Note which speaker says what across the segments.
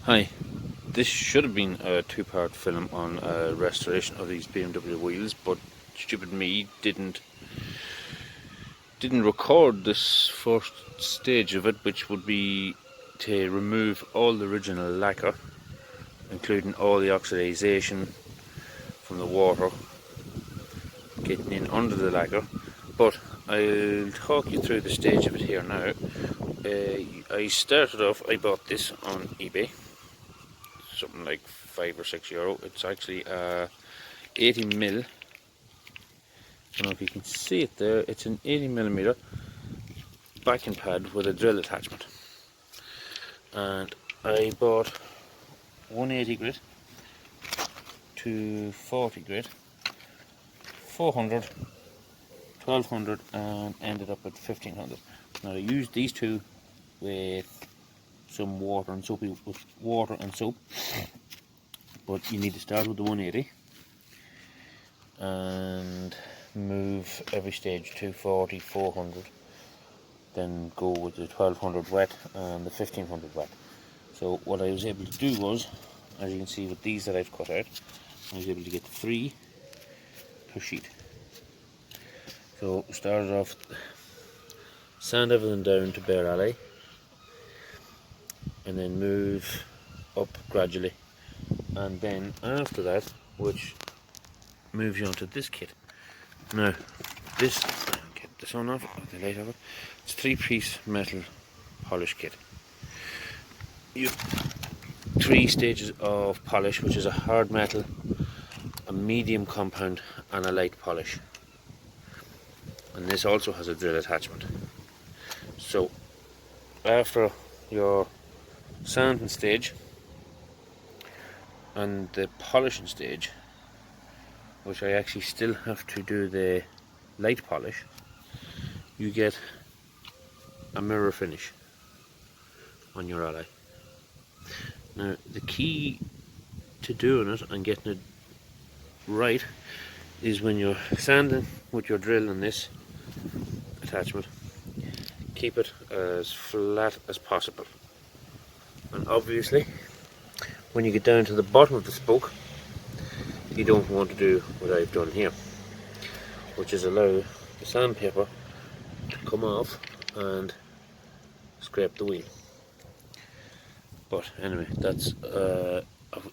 Speaker 1: Hi, this should have been a two-part film on restoration of these BMW wheels, but stupid me didn't record this first stage of it, which would be to remove all the original lacquer, including all the oxidization from the water getting in under the lacquer. But I'll talk you through the stage of it here now. I started off, I bought this on eBay, something like €5 or €6. It's actually 80mm. I don't know if you can see it there. It's an 80mm backing pad with a drill attachment, and I bought 180 grit, 240 grit, 400, 1200, and ended up at 1500. Now I used these two with some water and soap, but you need to start with the 180 and move every stage 240, 400, then go with the 1200 wet and the 1500 wet. So what I was able to do was, as you can see with these that I've cut out, I was able to get 3 per sheet. So started off, sand everything down to bare alley, and then move up gradually, and then after that, which moves you onto this kit. Now this, get this on off, the light of it, it's a 3-piece metal polish kit. You have 3 stages of polish, which is a hard metal, a medium compound, and a light polish. And this also has a drill attachment. So after your sanding stage and the polishing stage, which I actually still have to do the light polish, you get a mirror finish on your alloy. Now the key to doing it and getting it right is when you're sanding with your drill and this attachment, keep it as flat as possible. And obviously when you get down to the bottom of the spoke, you don't want to do what I've done here, which is allow the sandpaper to come off and scrape the wheel. But anyway, that's an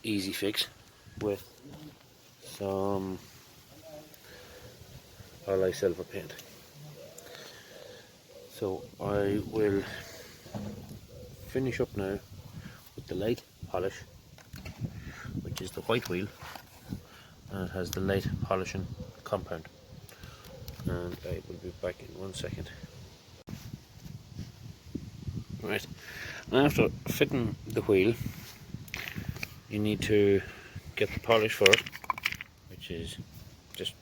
Speaker 1: easy fix with some alloy silver paint. So I will finish up now with the light polish, which is the white wheel, and it has the light polishing compound, and I will be back in 1 second. Right, after fitting the wheel, you need to get the polish first, which is just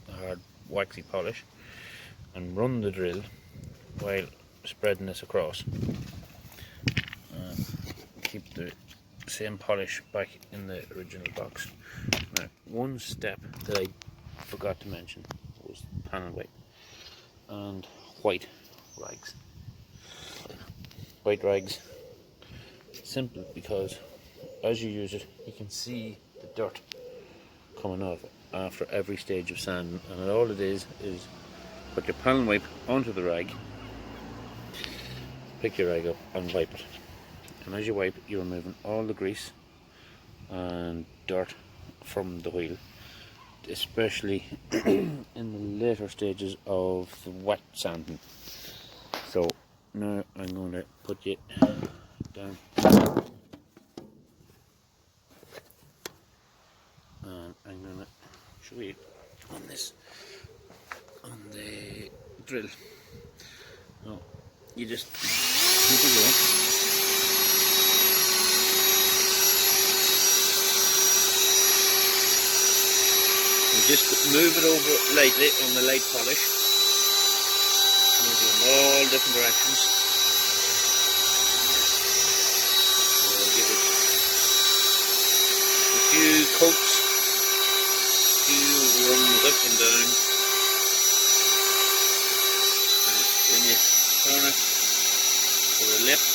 Speaker 1: a hard waxy polish, and run the drill while spreading this across, and keep the same polish back in the original box. Now, one step that I forgot to mention was panel wipe and white rags. White rags, simple, because as you use it you can see the dirt coming off after every stage of sanding, and all it is put your panel wipe onto the rag, pick your rag up and wipe it, and as you wipe you're removing all the grease and dirt from the wheel, especially in the later stages of the wet sanding. So now I'm going to put you down and I'm going to show you on this, on the drill. So you just keep it going. You just move it over lightly on the light polish, move it in all different directions. So I'll give it a few coats, a few runs up and down, and then you turn it to the left,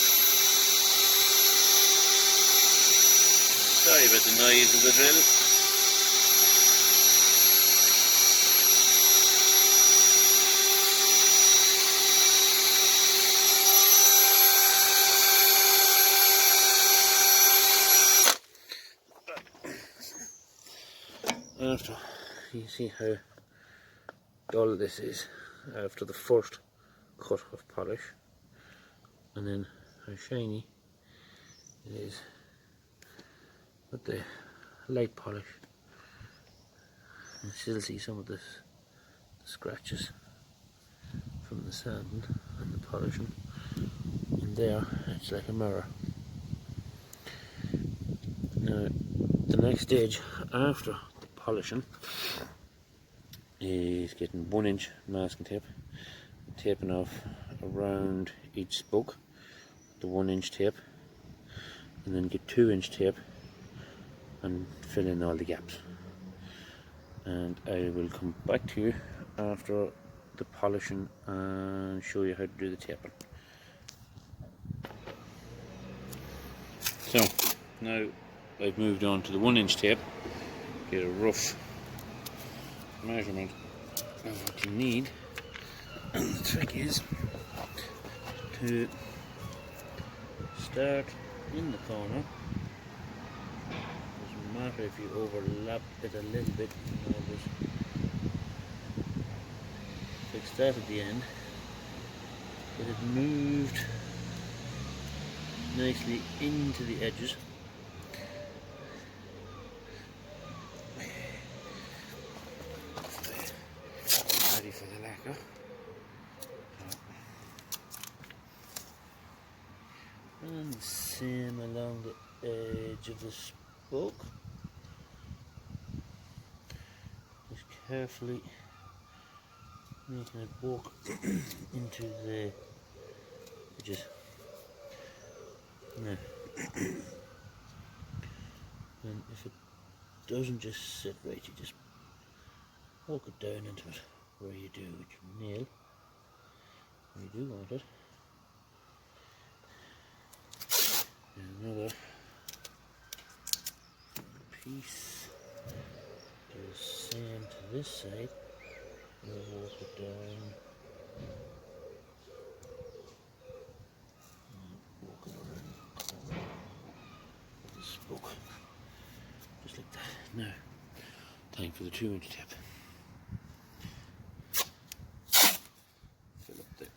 Speaker 1: Sorry about the noise of the drill. After you see how dull this is after the first cut of polish, and then how shiny it is with the light polish. You still see some of the scratches from the sand and the polishing, and there it's like a mirror. Now the next stage after the polishing is getting 1-inch masking tape, taping off around each spoke, the 1-inch tape, and then get 2-inch tape and fill in all the gaps. And I will come back to you after the polishing and show you how to do the taping. So now I've moved on to the 1-inch tape, get a rough measurement of what you need, and the trick is to start in the corner. Doesn't matter if you overlap it a little bit, you know, but fix that at the end, get it moved nicely into the edges. Ready for the lacquer. And the same along the edge of the spoke. Just carefully making it walk into the edges. Now, and if it doesn't just sit right, you just walk it down into it where you do with your nail. You do want it. And another piece. Do the same to this side. You'll walk it down. And walk it around the corner of the spoke. Just like that. Now, time for the 2-inch tape. Fill up the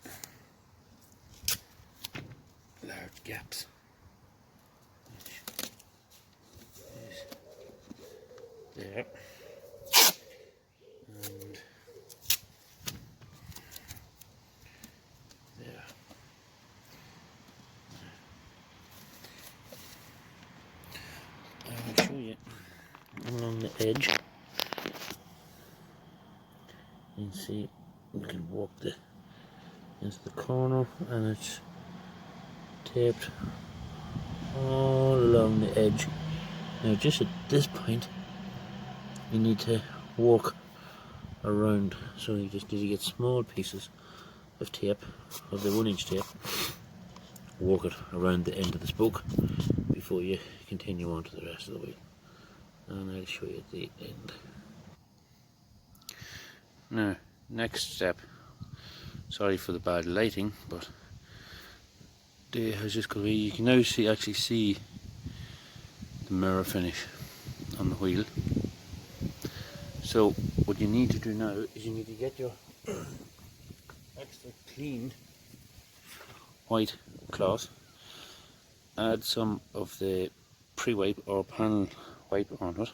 Speaker 1: large gaps. There, and there. I'll show you along the edge. You can see we can walk into the corner, and it's taped all along the edge. Now, just at this point, you need to walk around, so you just need to get small pieces of tape, of the 1-inch tape, walk it around the end of the spoke before you continue on to the rest of the wheel, and I'll show you at the end. Now, next step, sorry for the bad lighting, but just going to be, you can now actually see the mirror finish on the wheel. So what you need to do now is you need to get your extra clean white cloth, add some of the pre-wipe or panel wipe on it,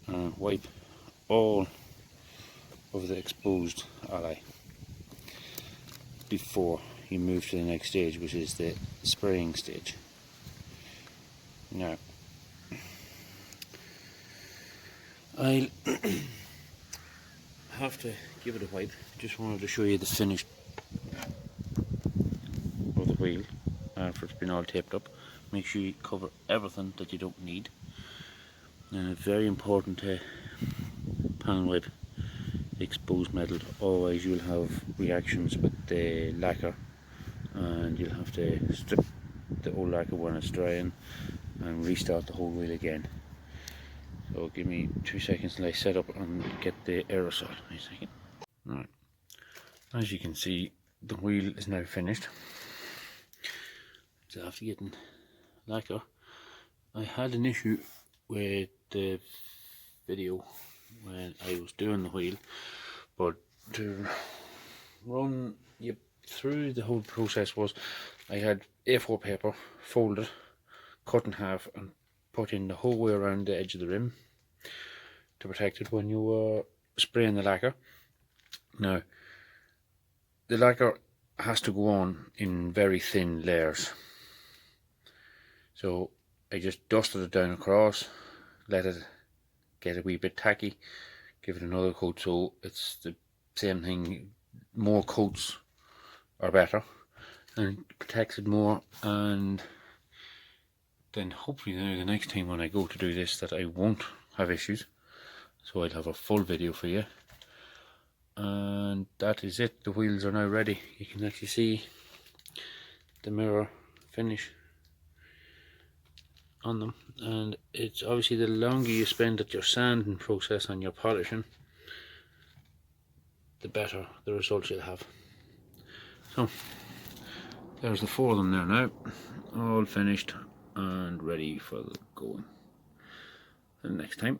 Speaker 1: and wipe all of the exposed alloy before you move to the next stage, which is the spraying stage. Now, I'll have to give it a wipe. Just wanted to show you the finish of the wheel after it's been all taped up. Make sure you cover everything that you don't need, and it's very important to panel wipe exposed metal, otherwise you'll have reactions with the lacquer, and you'll have to strip the old lacquer when it's drying, and restart the whole wheel again. So give me 2 seconds till I set up and get the aerosol. Wait a second. Right. As you can see, the wheel is now finished. So after getting lacquer, I had an issue with the video when I was doing the wheel, but to run you through the whole process was I had A4 paper folded, cut in half and put in the whole way around the edge of the rim to protect it when you were spraying the lacquer. Now the lacquer has to go on in very thin layers, so I just dusted it down across, let it get a wee bit tacky, give it another coat, so it's the same thing. More coats are better and it protects it more, and then hopefully now the next time when I go to do this that I won't have issues, so I'll have a full video for you. And that is it. The wheels are now ready. You can actually see the mirror finish on them, and it's obviously the longer you spend at your sanding process and your polishing, the better the results you'll have. So there's the 4 of them there now, all finished and ready for the going the next time.